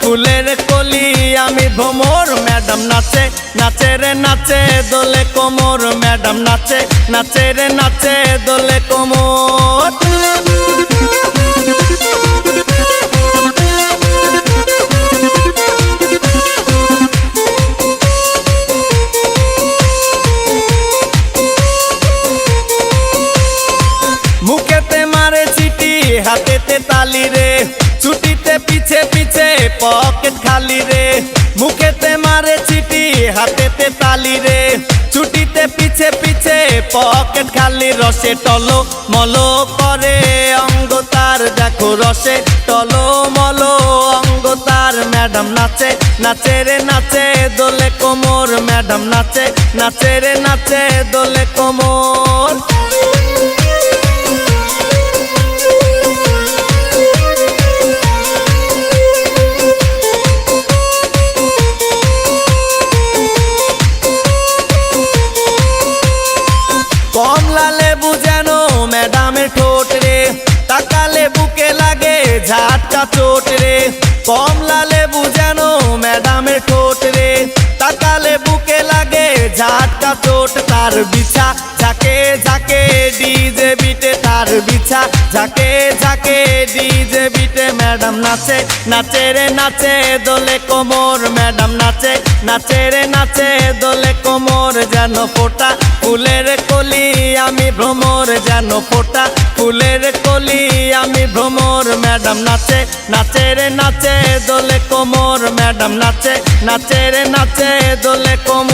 ফুলের কলি আমি ভ্রমর। ম্যাডাম নাচে নাচে রে নাচে দোলে কোমর। ম্যাডাম নাচে নাচে রে নাচে দোলে কোমর। মুখেতে মারে চিঠি হাতেতে তালি রে, ছুটিতে পিছে পিছে পকেট খালি রে। মুখেতে মারে চিঠি হাতেতে তালি রে, ছুটিতে পিছে পিছে পকেট খালি। রসে টলো মলো করে অঙ্গ তার, দেখো রসে টলো মলো অঙ্গ তার। ম্যাডাম নাচে নাচে রে নাচে দোলে কোমর। ম্যাডাম নাচে নাচে রে নাচে দোলে কোমর। কমলা লেবু যেন ম্যাডামের ঠোঁট রে, তাকালে বুকে লাগে ঝাটকা চোট রে। কমলা লেবু যেন ম্যাডামের ঠোঁট রে, তাকালে বুকে লাগে ঝাটকা চোট। তার বিছা ঝাঁকে ঝাঁকে ডিজে বিটে, তার বিছা ঝাঁকে ঝাঁকে ডিজে বিটে। ম্যাডাম নাচে নাচে রে নাচে দোলে কোমর। ম্যাডাম নাচে নাচে রে নাচে দোলে কোমর। যেন ফোটা ফুলের কলি আমি ভ্রমর, যেন ফোটা ফুলের কলি আমি ভ্রমর। ম্যাডাম নাচে নাচে রে নাচে দোলে কোমর। ম্যাডাম নাচে নাচে রে নাচে দোলে কোমর।